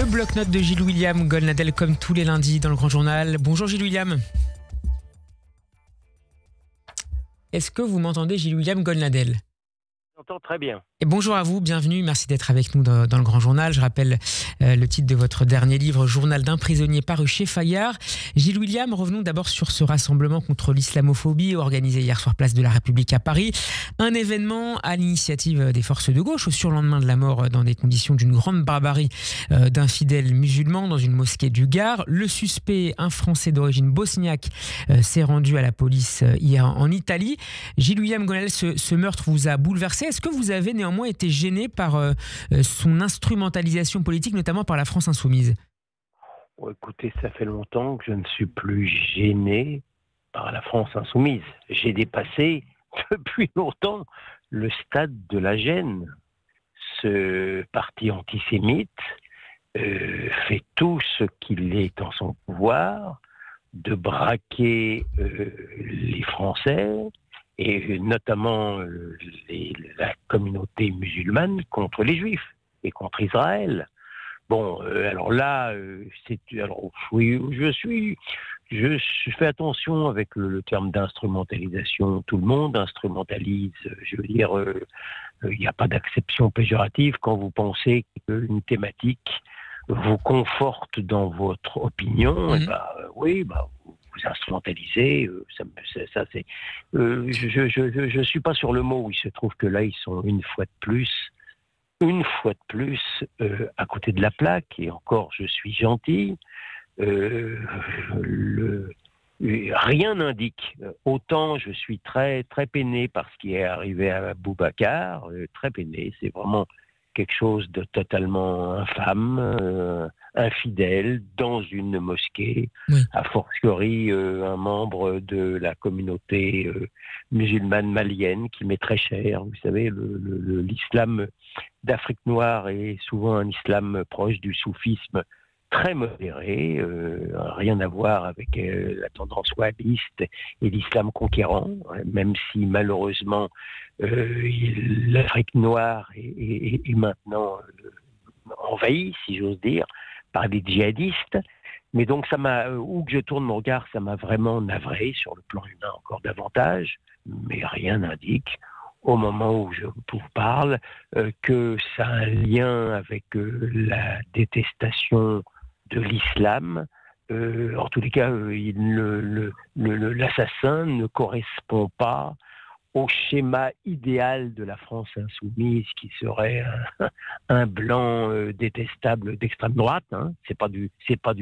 bloc-notes de Gilles William Goldnadel comme tous les lundis dans le Grand Journal. Bonjour Gilles William. Est-ce que vous m'entendez Gilles William Goldnadel ? J'entends très bien. Et bonjour à vous, bienvenue, merci d'être avec nous dans le Grand Journal. Je rappelle le titre de votre dernier livre, Journal d'un prisonnier, paru chez Fayard. Gilles William, revenons d'abord sur ce rassemblement contre l'islamophobie organisé hier soir place de la République à Paris. Un événement à l'initiative des forces de gauche au surlendemain de la mort dans des conditions d'une grande barbarie d'un fidèle musulman dans une mosquée du Gard. Le suspect, un Français d'origine bosniaque, s'est rendu à la police hier en Italie. Gilles William Goldnadel, ce meurtre vous a bouleversé. Est-ce que vous avez néanmoins été gêné par son instrumentalisation politique, notamment par la France insoumise ? Écoutez, ça fait longtemps que je ne suis plus gêné par la France insoumise. J'ai dépassé depuis longtemps le stade de la gêne. Ce parti antisémite fait tout ce qu'il est en son pouvoir de braquer les Français, et notamment la communauté musulmane contre les Juifs et contre Israël. Bon, alors là, oui, je fais attention avec le terme d'instrumentalisation. Tout le monde instrumentalise. Je veux dire, il n'y a pas d'acception péjorative quand vous pensez qu'une thématique vous conforte dans votre opinion. Oui, vous instrumentalisez, ça c'est. Je suis pas sur le mot. Il se trouve que là ils sont une fois de plus à côté de la plaque. Et encore, je suis gentil. Rien n'indique. Autant je suis très très peiné par ce qui est arrivé à Boubacar, très peiné. C'est vraiment quelque chose de totalement infâme, infidèle, dans une mosquée, oui. A fortiori un membre de la communauté musulmane malienne qui m'est très cher. Vous savez, l'islam d'Afrique noire est souvent un islam proche du soufisme, très modéré, rien à voir avec la tendance wahhabiste et l'islam conquérant, même si malheureusement l'Afrique noire est maintenant envahie, si j'ose dire, par des djihadistes. Mais donc ça m'a, où que je tourne mon regard, ça m'a vraiment navré, sur le plan humain encore davantage, mais rien n'indique, au moment où je vous parle, que ça a un lien avec la détestation de l'islam. En tous les cas, l'assassin ne correspond pas au schéma idéal de la France insoumise, qui serait un blanc détestable d'extrême droite. C'est pas du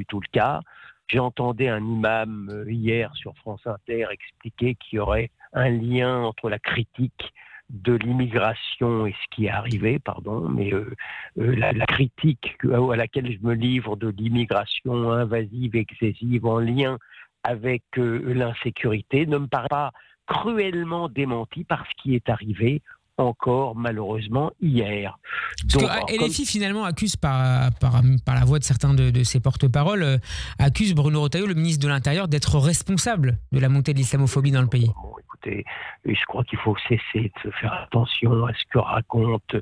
tout le cas. J'entendais un imam hier sur France Inter expliquer qu'il y aurait un lien entre la critique de l'immigration et ce qui est arrivé, mais la critique à laquelle je me livre de l'immigration invasive, excessive, en lien avec l'insécurité, ne me paraît pas cruellement démenti par ce qui est arrivé encore malheureusement hier. LFI finalement accuse par la voix de certains de ses porte-paroles, accuse Bruno Retailleau, le ministre de l'Intérieur, d'être responsable de la montée de l'islamophobie dans le pays. Bon, écoutez, je crois qu'il faut cesser de faire attention à ce que raconte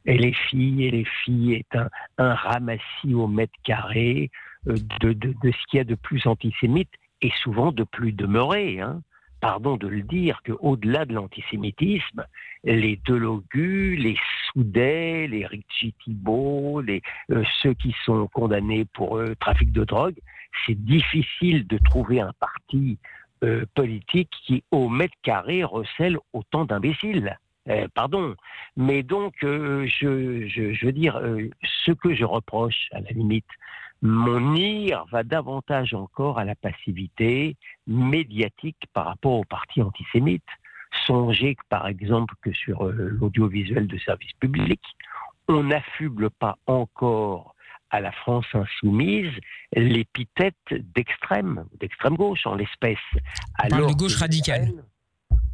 LFI. LFI est un ramassis au mètre carré de ce qu'il y a de plus antisémite et souvent de plus demeuré. Pardon de le dire, qu'au-delà de l'antisémitisme, les Delogu, les Soudet, les Richie Thibault, ceux qui sont condamnés pour trafic de drogue, c'est difficile de trouver un parti politique qui, au mètre carré, recèle autant d'imbéciles. Pardon. Mais donc, je veux dire, ce que je reproche, à la limite, mon ire va davantage encore à la passivité médiatique par rapport aux partis antisémites. Songez par exemple que sur l'audiovisuel de service public, on n'affuble pas encore à la France insoumise l'épithète d'extrême gauche en l'espèce. On parle de gauche radicale.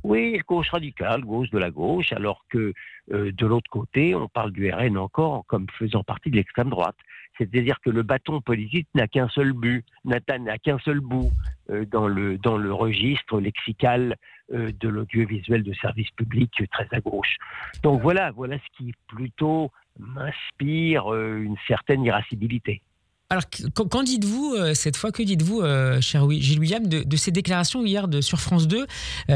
Oui, gauche radicale, gauche de la gauche, alors que de l'autre côté, on parle du RN encore comme faisant partie de l'extrême droite. C'est-à-dire que le bâton politique n'a qu'un seul but, n'a qu'un seul bout dans le registre lexical de l'audiovisuel de service public très à gauche. Donc voilà ce qui plutôt m'inspire une certaine irascibilité. Alors, qu'en dites-vous cette fois? Que dites-vous, cher Gilles William, de ces déclarations hier sur France 2,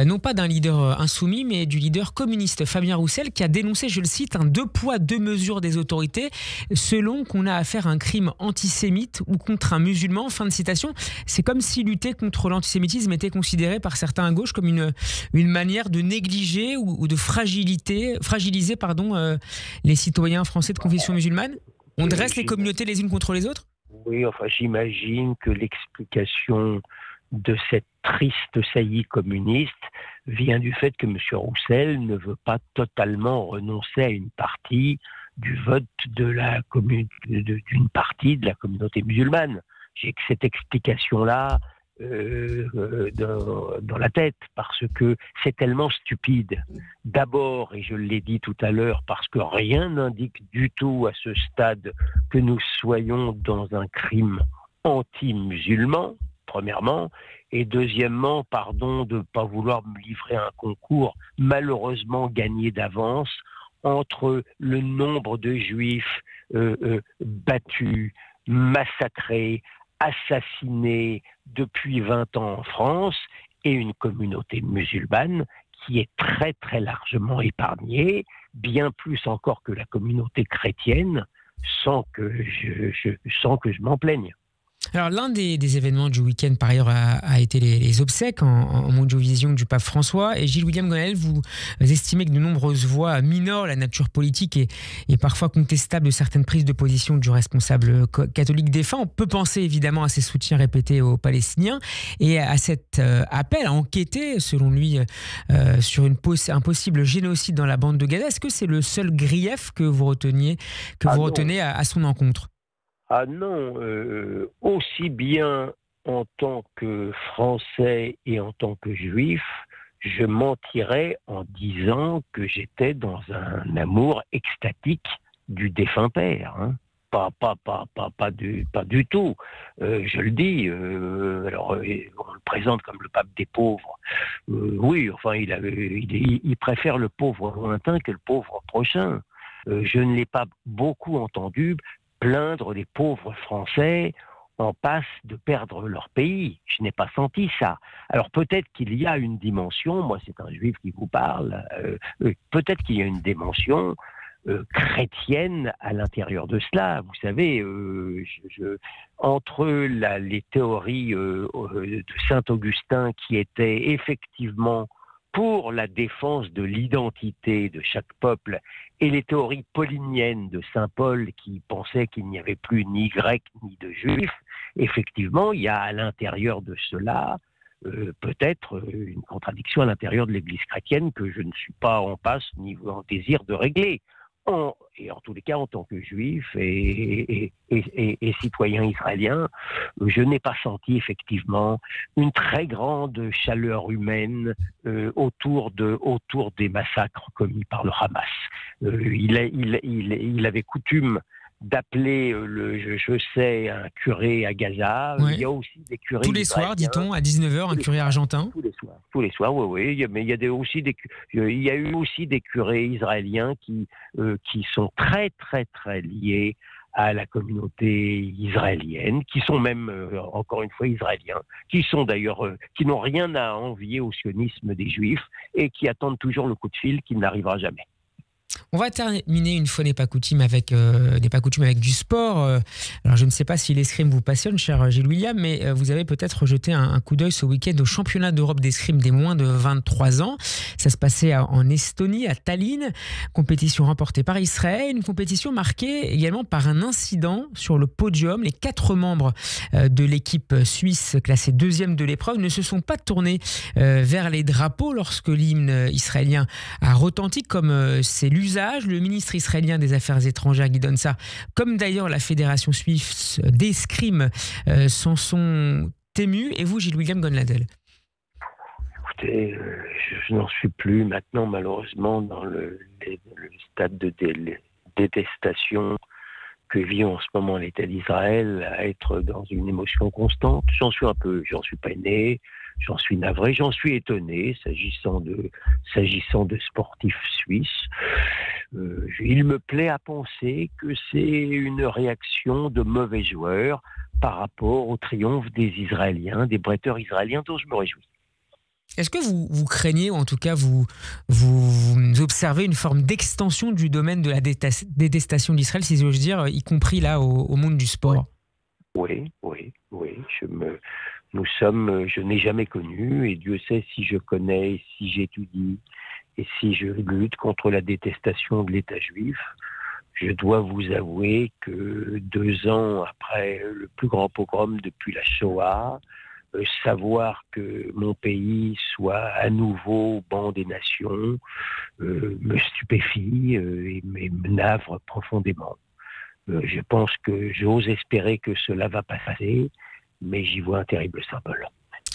non pas d'un leader insoumis, mais du leader communiste Fabien Roussel, qui a dénoncé, je le cite, un 2 poids 2 mesures des autorités, selon qu'on a affaire à un crime antisémite ou contre un musulman. Fin de citation. C'est comme si lutter contre l'antisémitisme était considéré par certains à gauche comme une manière de négliger ou de fragiliser les citoyens français de confession musulmane. On dresse les communautés les unes contre les autres? Oui, enfin, j'imagine que l'explication de cette triste saillie communiste vient du fait que M. Roussel ne veut pas totalement renoncer à une partie du vote d'une partie de la communauté musulmane. J'ai que cette explication-là dans la tête, parce que c'est tellement stupide. D'abord, et je l'ai dit tout à l'heure, parce que rien n'indique du tout à ce stade que nous soyons dans un crime anti-musulman, premièrement, et deuxièmement, pardon de ne pas vouloir me livrer un concours malheureusement gagné d'avance entre le nombre de juifs battus, massacrés, assassinés depuis 20 ans en France et une communauté musulmane qui est très très largement épargnée, bien plus encore que la communauté chrétienne, sans que je m'en plaigne. Alors, l'un des événements du week-end, par ailleurs, a été les obsèques en mondiovision du pape François. Et Gilles William Gonel, vous estimez que de nombreuses voix minorent la nature politique et parfois contestable de certaines prises de position du responsable catholique défunt. On peut penser évidemment à ses soutiens répétés aux Palestiniens et à cet appel à enquêter, selon lui, sur un possible génocide dans la bande de Gaza. Est-ce que c'est le seul grief que vous retenez à son encontre? Ah non, aussi bien en tant que Français et en tant que Juif, je mentirais en disant que j'étais dans un amour extatique du défunt père. Hein. Pas du tout. Je le dis. Alors, on le présente comme le pape des pauvres. Oui, enfin, il préfère le pauvre lointain que le pauvre prochain. Je ne l'ai pas beaucoup entendu plaindre des pauvres Français en passe de perdre leur pays. Je n'ai pas senti ça. Alors peut-être qu'il y a une dimension, moi c'est un juif qui vous parle, peut-être qu'il y a une dimension chrétienne à l'intérieur de cela. Vous savez, entre les théories de Saint-Augustin qui étaient effectivement pour la défense de l'identité de chaque peuple et les théories pauliniennes de Saint Paul qui pensaient qu'il n'y avait plus ni grecs ni de juifs, effectivement, il y a à l'intérieur de cela peut-être une contradiction à l'intérieur de l'Église chrétienne que je ne suis pas en passe ni en désir de régler. Et en tous les cas, en tant que juif et citoyen israélien, je n'ai pas senti effectivement une très grande chaleur humaine autour des massacres commis par le Hamas. Il avait coutume d'appeler, je sais, un curé à Gaza. Ouais. Il y a aussi des curés tous les soirs, dit-on, à 19h, un curé argentin. Tous les soirs, oui. Mais il y a eu aussi des curés israéliens qui sont très, très, très liés à la communauté israélienne, qui sont même, encore une fois, israéliens, qui sont d'ailleurs, qui n'ont rien à envier au sionisme des Juifs et qui attendent toujours le coup de fil qui n'arrivera jamais. On va terminer une fois n'est pas coutume avec du sport. Alors je ne sais pas si l'escrime vous passionne, cher Gilles William, mais vous avez peut-être jeté un coup d'œil ce week-end au championnat d'Europe d'escrime des moins de 23 ans. Ça se passait en Estonie, à Tallinn, compétition remportée par Israël, une compétition marquée également par un incident sur le podium. Les 4 membres de l'équipe suisse classée 2e de l'épreuve ne se sont pas tournés vers les drapeaux lorsque l'hymne israélien a retenti, comme c'est l'usage. Le ministre israélien des Affaires étrangères, Guidon Sa'ar, comme d'ailleurs la fédération suisse d'escrime, s'en sont émus. Et vous, Gilles William Gonladel? Écoutez, je n'en suis plus maintenant, malheureusement, dans le stade de détestation que vit en ce moment l'État d'Israël, à être dans une émotion constante. J'en suis pas né. J'en suis navré, j'en suis étonné s'agissant de sportifs suisses. Il me plaît à penser que c'est une réaction de mauvais joueurs par rapport au triomphe des Israéliens, des bretteurs israéliens dont je me réjouis. Est-ce que vous craignez, ou en tout cas vous observez une forme d'extension du domaine de la détestation d'Israël, si j'ose dire, y compris là au monde du sport? Oui. Je n'ai jamais connu, et Dieu sait si je connais, si j'étudie, et si je lutte contre la détestation de l'État juif. Je dois vous avouer que 2 ans après le plus grand pogrom depuis la Shoah, savoir que mon pays soit à nouveau au banc des nations me stupéfie et me navre profondément. Je pense que j'ose espérer que cela va passer, mais j'y vois un terrible symbole.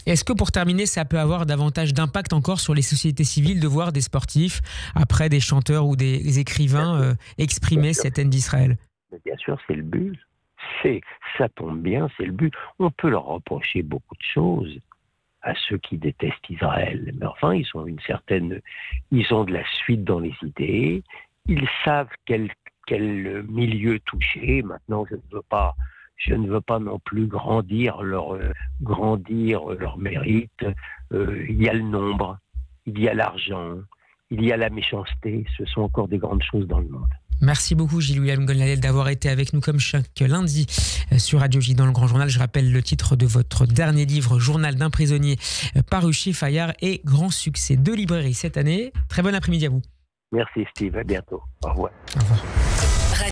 Est-ce que pour terminer, ça peut avoir davantage d'impact encore sur les sociétés civiles de voir des sportifs, après des chanteurs ou des écrivains, exprimer cette haine d'Israël? Bien sûr, c'est le but. Ça tombe bien, c'est le but. On peut leur reprocher beaucoup de choses à ceux qui détestent Israël. Mais enfin, ils ont de la suite dans les idées. Ils savent quel milieu toucher. Maintenant, je ne veux pas non plus grandir leur mérite. Il y a le nombre, il y a l'argent, il y a la méchanceté. Ce sont encore des grandes choses dans le monde. Merci beaucoup Gilles-William Gonladel d'avoir été avec nous comme chaque lundi sur Radio J dans le Grand Journal. Je rappelle le titre de votre dernier livre, Journal d'un prisonnier, paru chez Fayard, et grand succès de librairie cette année. Très bon après-midi à vous. Merci Steve, à bientôt. Au revoir. Au revoir.